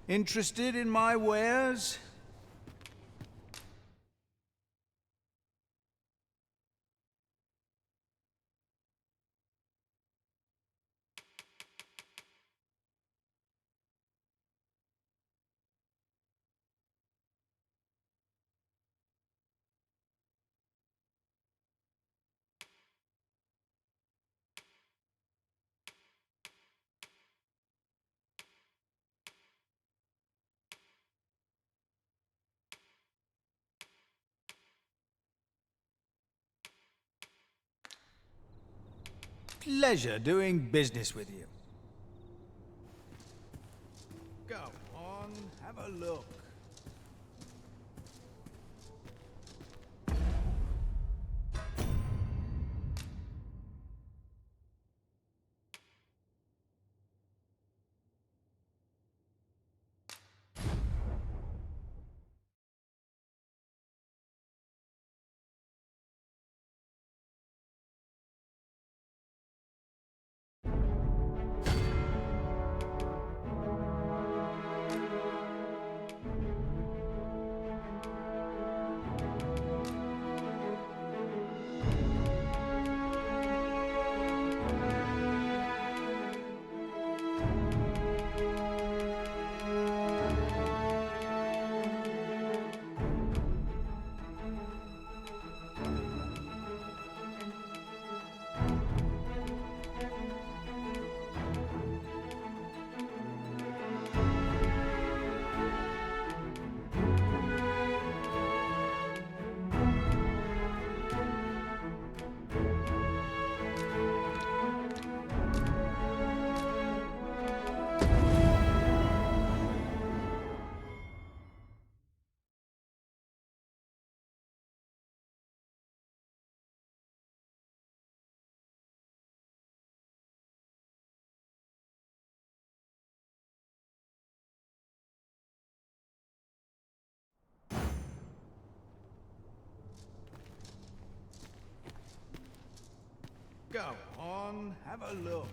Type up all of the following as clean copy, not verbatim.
Interested in my wares? Pleasure doing business with you. Go on, have a look. Go on, have a look.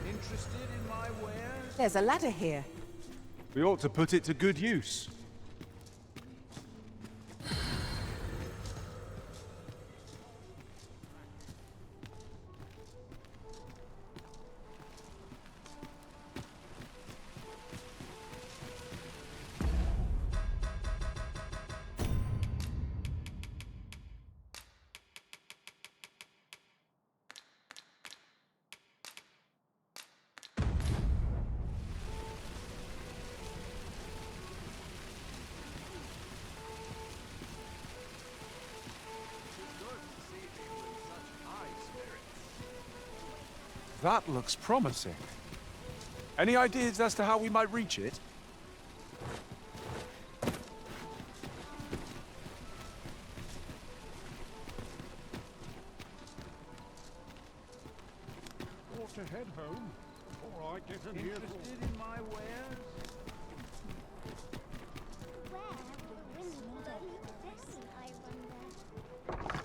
Interested in my wares? There's a ladder here. We ought to put it to good use. That looks promising. Any ideas as to how we might reach it? Ought to head home, or I get an earful. Interested in my wares? Where will the wind blow this, I wonder?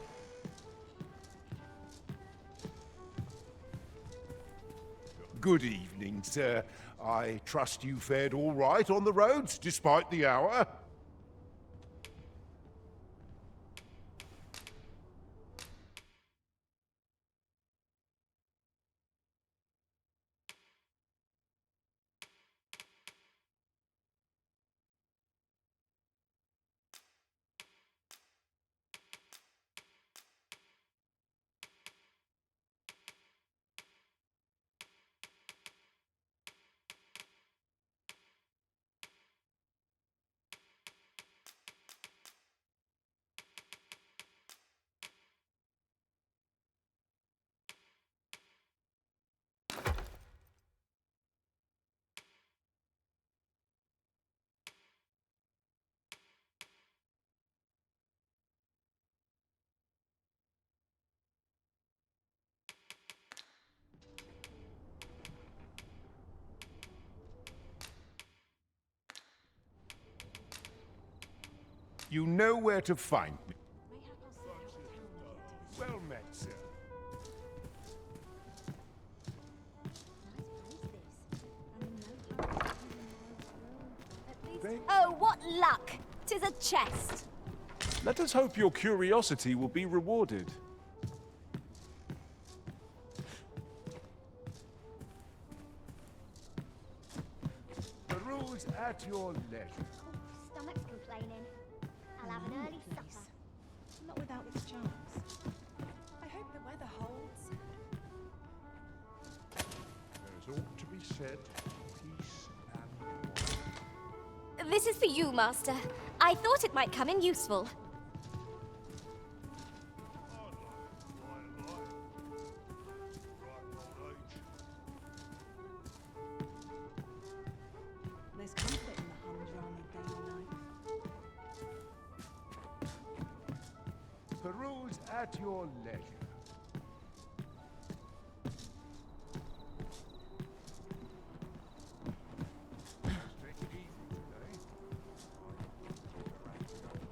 Good evening, sir. I trust you fared all right on the roads, despite the hour. You know where to find me. Well met, sir. Oh, what luck! 'Tis a chest. Let us hope your curiosity will be rewarded. The rules at your leisure. Stomach's complaining. I'll have an early supper. Not without its charms. I hope the weather holds. There's ought to be said, peace and quiet. This is for you, Master. I thought it might come in useful. There's comfort in the humdrum of daily life. Peruse at your leisure. Take it easy today. Times are hard.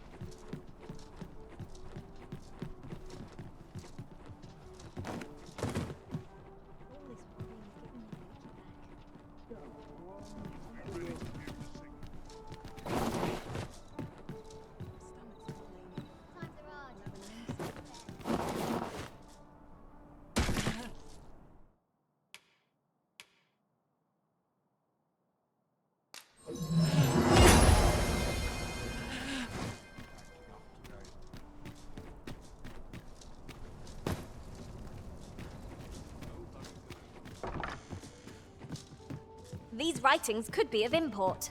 These writings could be of import.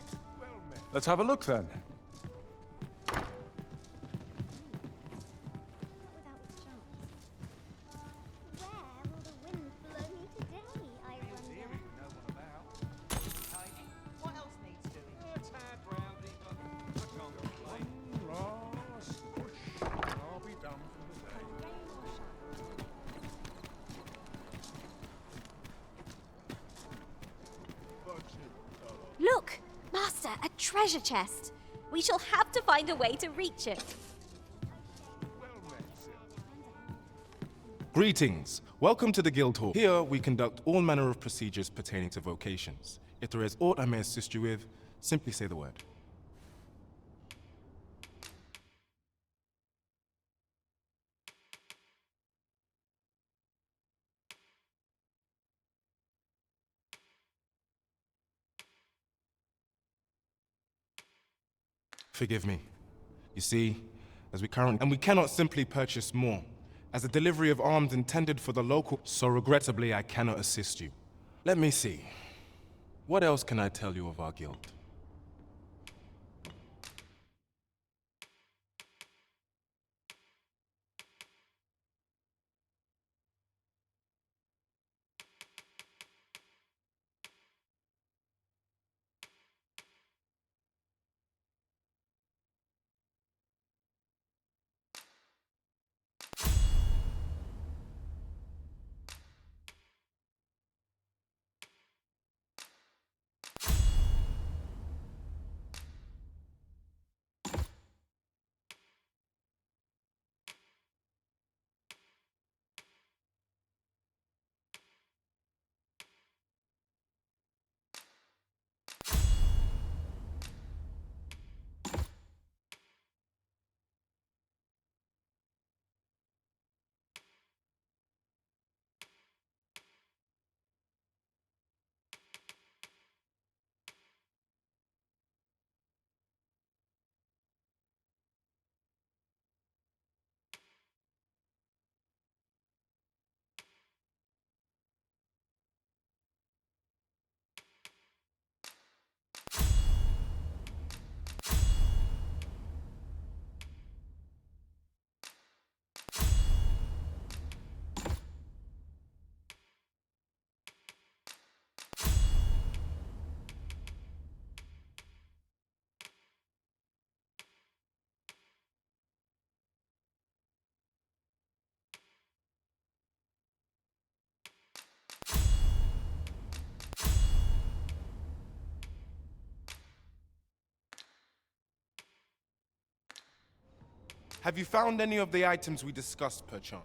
Let's have a look then. Not without its charms. Where will the wind blow me today, I wonder? What else needs doing? Tad roundy, but I can't complain. Last push, and I'll be done for the day. Look! Master, a treasure chest. We shall have to find a way to reach it. Well met, sir. Greetings. Welcome to the Guild Hall. Here we conduct all manner of procedures pertaining to vocations. If there is aught I may assist you with, simply say the word. Forgive me. You see, as we cannot simply purchase more, as the delivery of arms intended for the local, so regrettably I cannot assist you. Let me see. What else can I tell you of our guild? Have you found any of the items we discussed, perchance?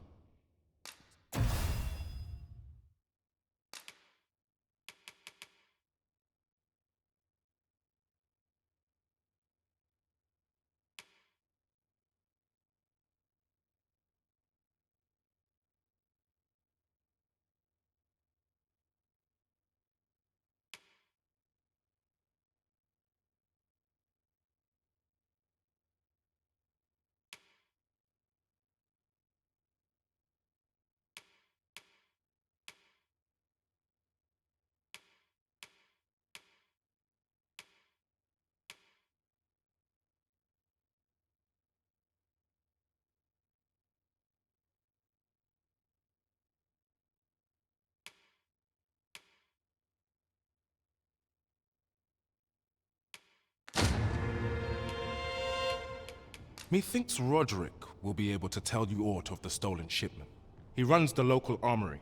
Methinks Roderick will be able to tell you aught of the stolen shipment. He runs the local armory,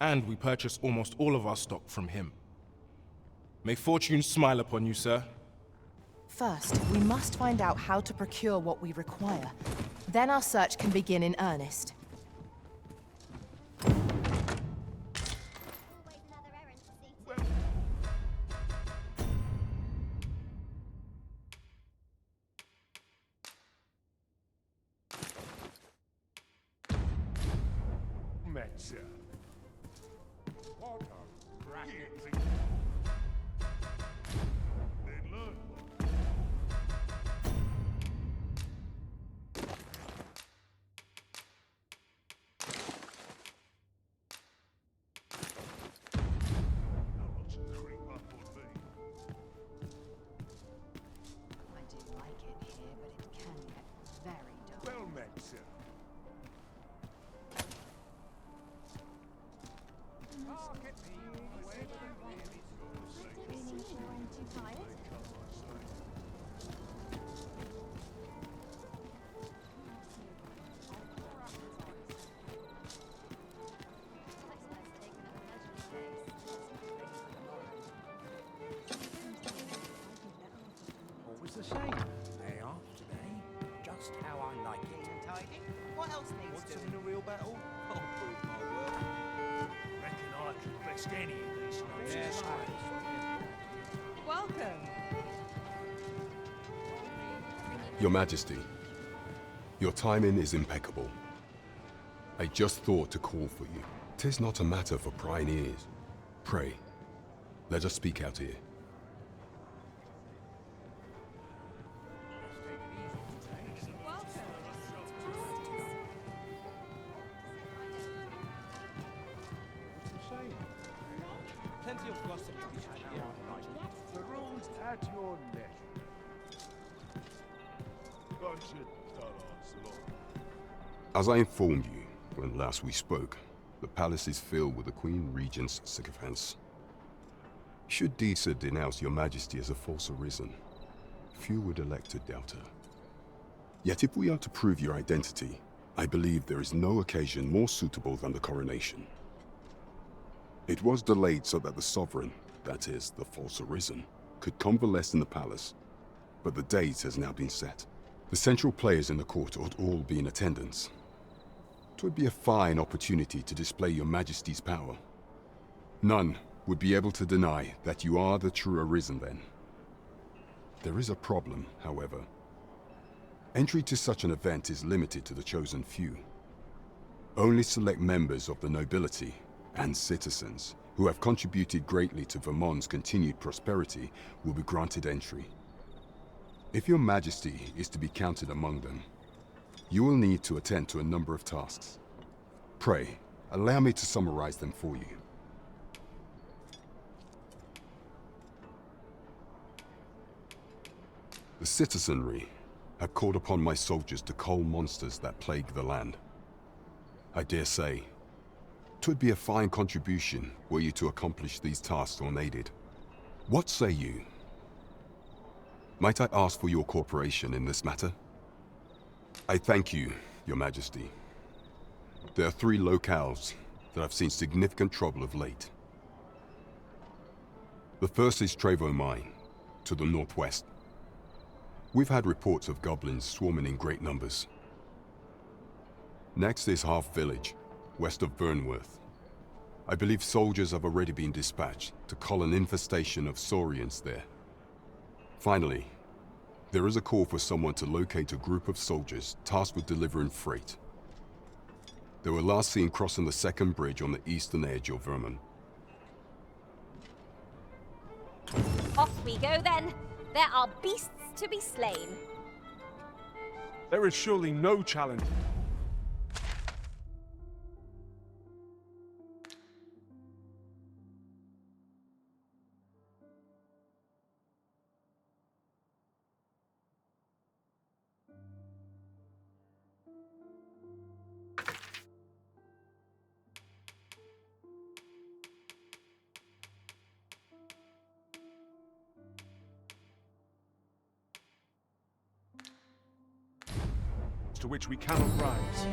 and we purchase almost all of our stock from him. May fortune smile upon you, sir. First, we must find out how to procure what we require. Then our search can begin in earnest. Always another errand to see to. Metzer. What a racket. Then learn. Creep up on me. I do like it here, but it can get very dark. Well met, sir. Always the same. They are today. Just how I like it. Tidy? What else needs What's doing? in a real battle? I'll prove my worth. Reckon I could risk any of these notes. Welcome. Your Majesty, your timing is impeccable. I just thought to call for you. 'Tis not a matter for prying ears. Pray, let us speak out here. Plenty of gossip to be had here. The room's at your leisure. As I informed you when last we spoke, the palace is filled with the Queen Regent's sycophants. Should Disa denounce your Majesty as a false arisen, few would elect to doubt her. Yet if we are to prove your identity, I believe there is no occasion more suitable than the coronation. It was delayed so that the sovereign, that is, the false arisen, could convalesce in the palace, but the date has now been set. The central players in the court ought all be in attendance. 'Twould be a fine opportunity to display your Majesty's power. None would be able to deny that you are the true arisen then. There is a problem, however. Entry to such an event is limited to the chosen few. Only select members of the nobility and citizens who have contributed greatly to Vermont's continued prosperity will be granted entry. If your Majesty is to be counted among them, you will need to attend to a number of tasks. Pray, allow me to summarize them for you. The citizenry have called upon my soldiers to cull monsters that plague the land. I dare say, 'twould be a fine contribution were you to accomplish these tasks unaided. What say you? Might I ask for your cooperation in this matter? I thank you, Your Majesty. There are 3 locales that have seen significant trouble of late. The first is Trevo Mine, to the northwest. We've had reports of goblins swarming in great numbers. Next is Half Village, west of Burnworth. I believe soldiers have already been dispatched to cull an infestation of Saurians there. Finally, there is a call for someone to locate a group of soldiers tasked with delivering freight. They were last seen crossing the second bridge on the eastern edge of Vermont. Off we go then. There are beasts to be slain. There is surely no challenge. To which we cannot rise.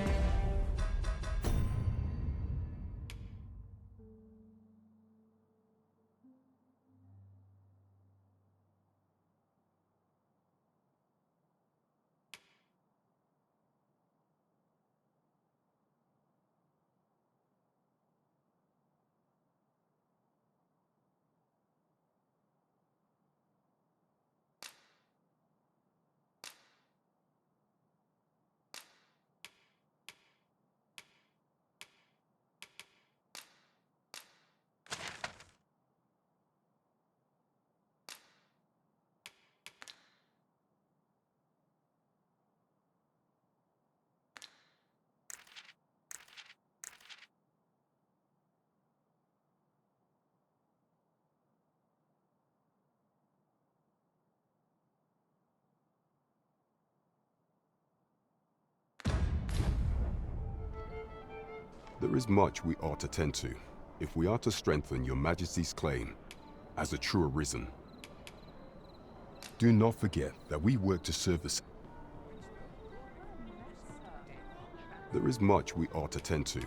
There is much we ought to tend to, if we are to strengthen your Majesty's claim as a true Arisen. Do not forget that we work to serve the... There is much we ought to tend to.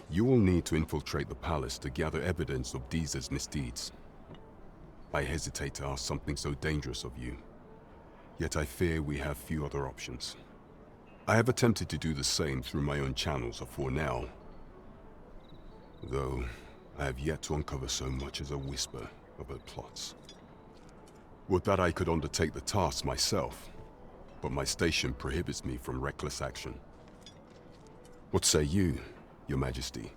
You will need to infiltrate the palace to gather evidence of Deezer's misdeeds. I hesitate to ask something so dangerous of you, yet I fear we have few other options. I have attempted to do the same through my own channels for now, though I have yet to uncover so much as a whisper of her plots. Would that I could undertake the task myself, but my station prohibits me from reckless action. What say you, Your Majesty?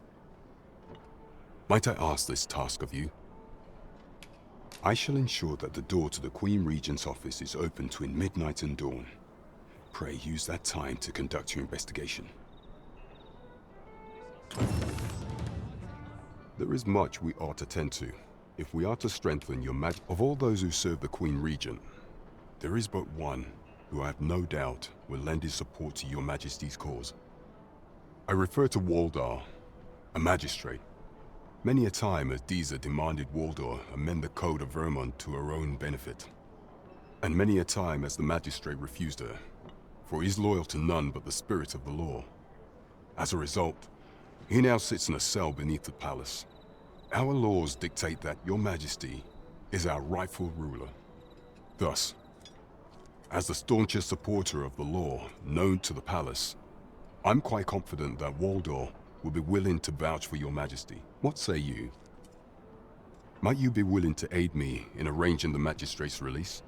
Might I ask this task of you? I shall ensure that the door to the Queen Regent's office is open between midnight and dawn. Pray use that time to conduct your investigation. There is much we ought to tend to, if we are to strengthen your Of all those who serve the Queen Regent, there is but one who I have no doubt will lend his support to your Majesty's cause. I refer to Waldar, a magistrate. Many a time has Deezer demanded Waldar amend the Code of Vermont to her own benefit. And many a time has the magistrate refused her, for he is loyal to none but the spirit of the law. As a result, he now sits in a cell beneath the palace. Our laws dictate that Your Majesty is our rightful ruler. Thus, as the staunchest supporter of the law known to the palace, I'm quite confident that Waldor will be willing to vouch for Your Majesty. What say you? Might you be willing to aid me in arranging the magistrate's release?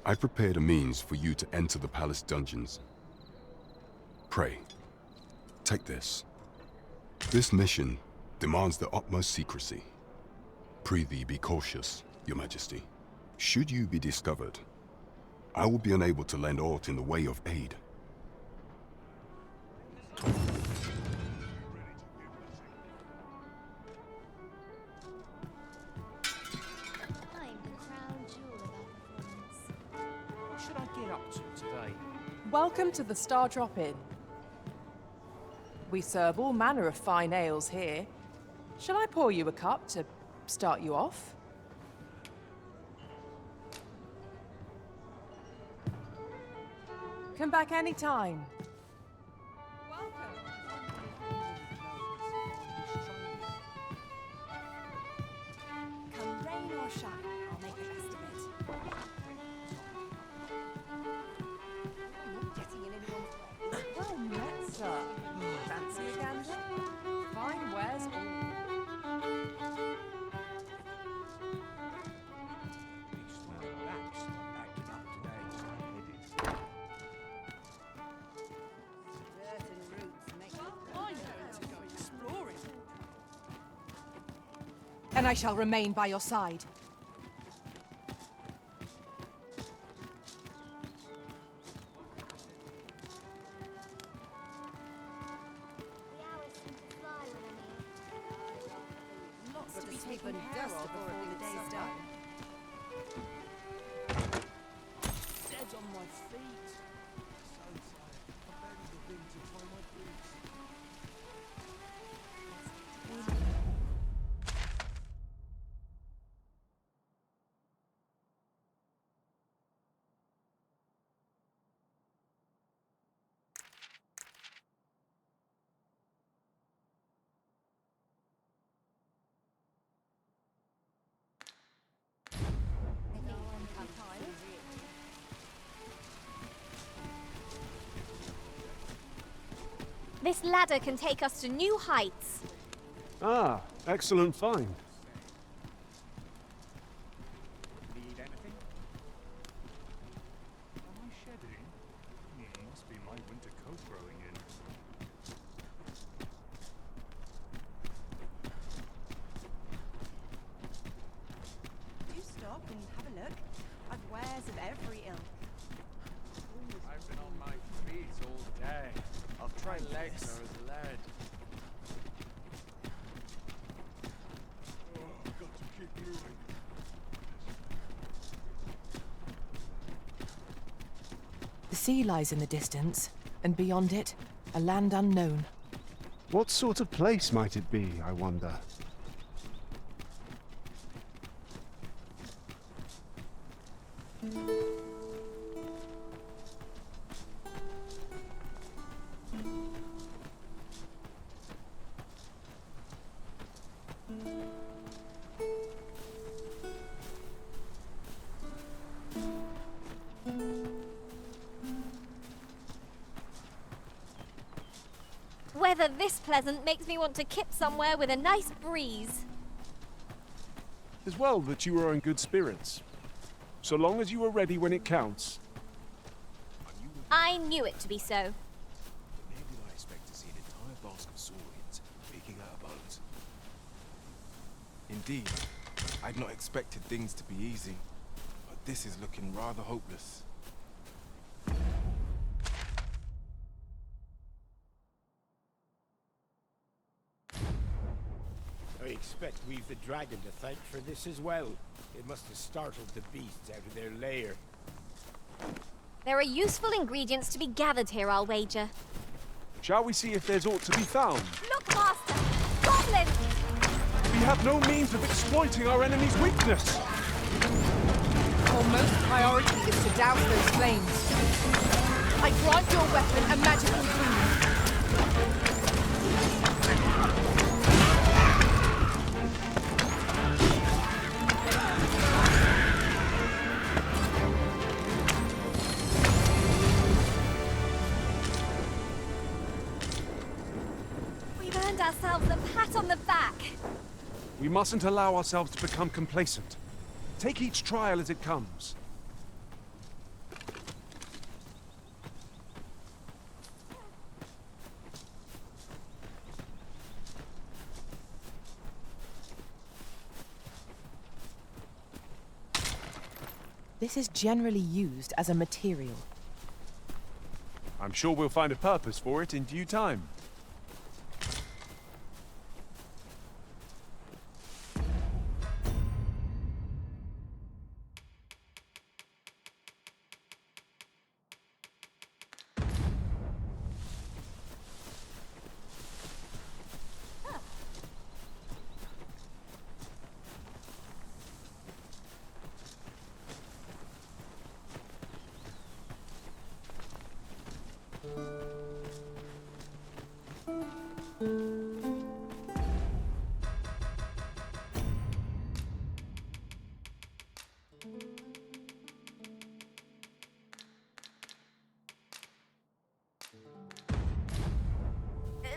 I've prepared a means for you to enter the palace dungeons. Pray, take this. This mission demands the utmost secrecy. Prithee be cautious, Your Majesty. Should you be discovered, I will be unable to lend aught in the way of aid. I'm the crown jewel of our performance. What should I get up to today? Welcome to the Star Drop Inn. We serve all manner of fine ales here. Shall I pour you a cup to start you off? Come back anytime. Come rain or shine, I'll make the best of it. I'm not getting in anyone's way. Well met, sir. and I shall remain by your side. Lots to be taken care of before the day's done. Dead on my feet. So tired. I barely begin to tie my boots. This ladder can take us to new heights. Ah, excellent find. Need anything? Am I shedding? Must be my winter coat growing in. Do stop and have a look. I've wares of every ilk. I've been on my feet all day. I'll try legs or as a lad. I've got to keep moving. The sea lies in the distance, and beyond it, a land unknown. What sort of place might it be, I wonder? Weather this pleasant makes me want to kip somewhere with a nice breeze. As well that you are in good spirits. So long as you are ready when it counts. I knew it to be so. Maybe I expect to see an entire basket of saurians picking out a boat. Indeed, I'd not expected things to be easy, but this is looking rather hopeless. I expect we've the dragon to thank for this as well. It must have startled the beasts out of their lair. There are useful ingredients to be gathered here, I'll wager. Shall we see if there's aught to be found? Look, Master! Goblins! We have no means of exploiting our enemy's weakness! Your most priority is to douse those flames. I grant your weapon a magical boon. We've earned ourselves a pat on the back. We mustn't allow ourselves to become complacent. Take each trial as it comes. This is generally used as a material. I'm sure we'll find a purpose for it in due time.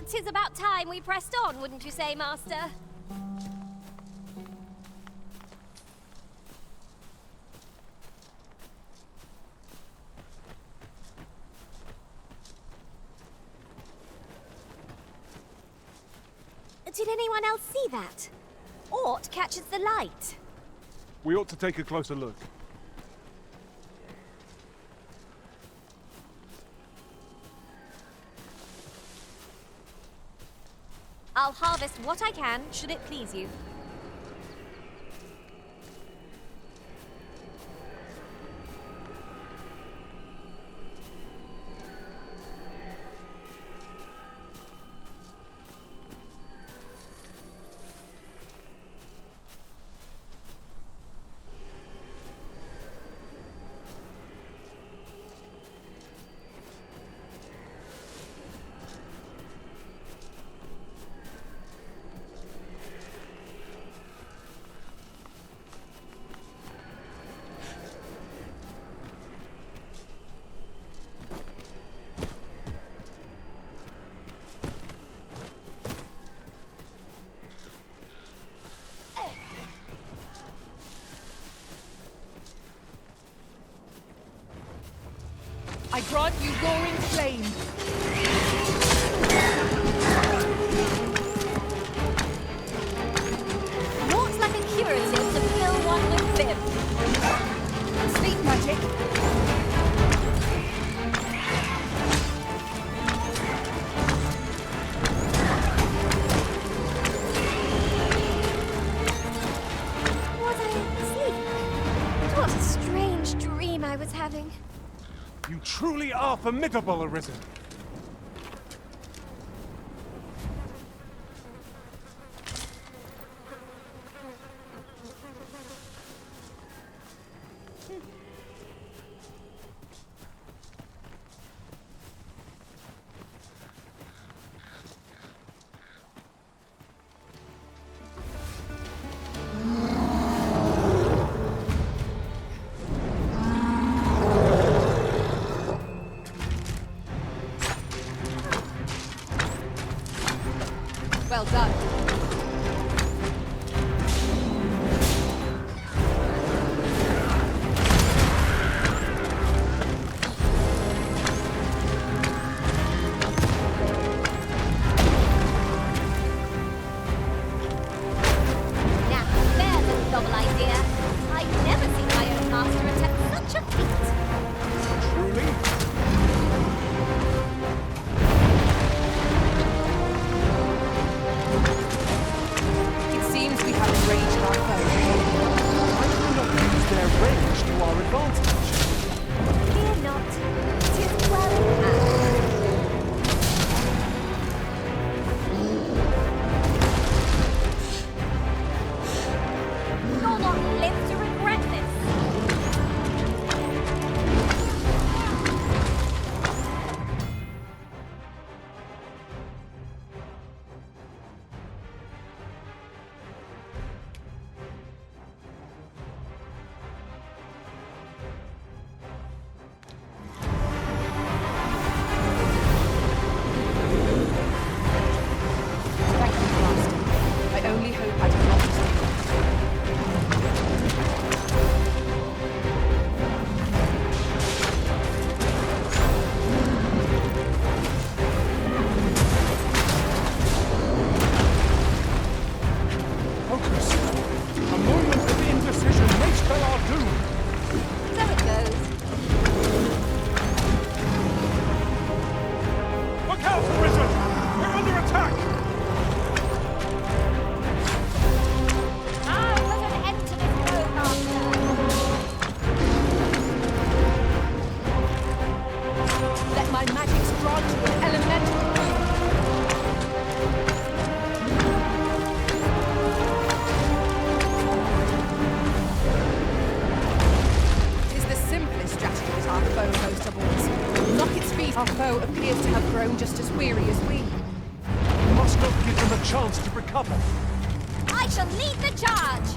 Tis about time we pressed on, wouldn't you say, Master? Did anyone else see that? Or fort catches the light. We ought to take a closer look. I'll harvest what I can, should it please you. I grant you roaring flame. Walks like a curative to fill one with vim. Sleep magic. Was I asleep? What a strange dream I was having. You truly are formidable, Arisen. Well done. Now, there's a novel idea. I've never seen my own master attempt such a feat. Truly? It seems we have enraged our foe. Why do we not use their range to our advantage? Fear not. 'Tis well in hand. You'll not live to regret this. Thank you, Master. I only hope I did not mistake. Focus. A moment of indecision may spell our doom. So it goes. Look out, Arisen! We're under attack! I'll put an end to this road, Master. Let my magics grant you an elemental boon. It is the simplest strategy that our foe goes towards. Knock its feet. Our foe appears to have grown just as weary as we. We must not give them a chance to recover. I shall lead the charge.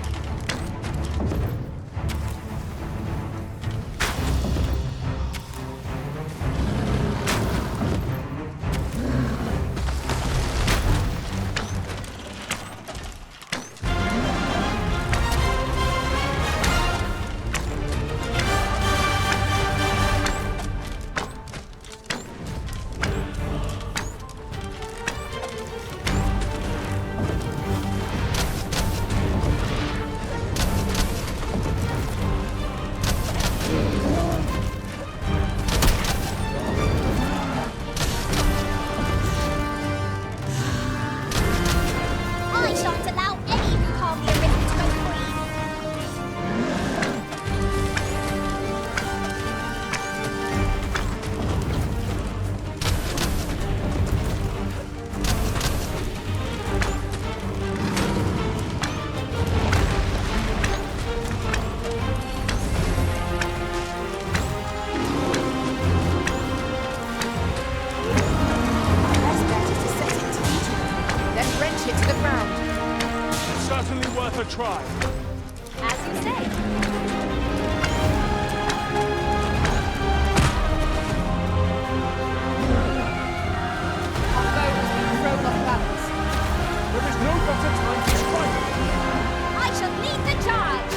I shan't allow any who harm the arisen to go free. Best bet is to set it teetering, then wrench it to the ground. Certainly worth a try. As you say. Our bow has been thrown off balance. There is no better time to strike. I shall lead the charge!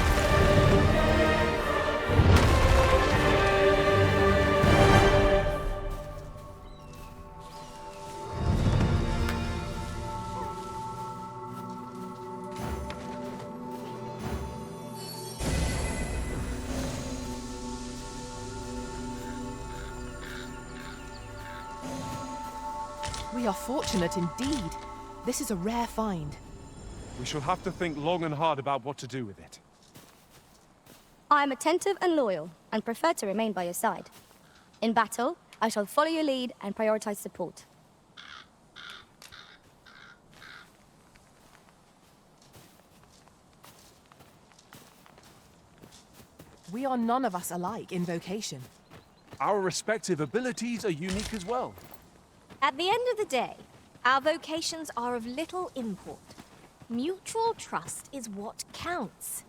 We are fortunate indeed. This is a rare find. We shall have to think long and hard about what to do with it. I am attentive and loyal, and prefer to remain by your side. In battle, I shall follow your lead and prioritize support. We are none of us alike in vocation. Our respective abilities are unique as well. At the end of the day, our vocations are of little import. Mutual trust is what counts.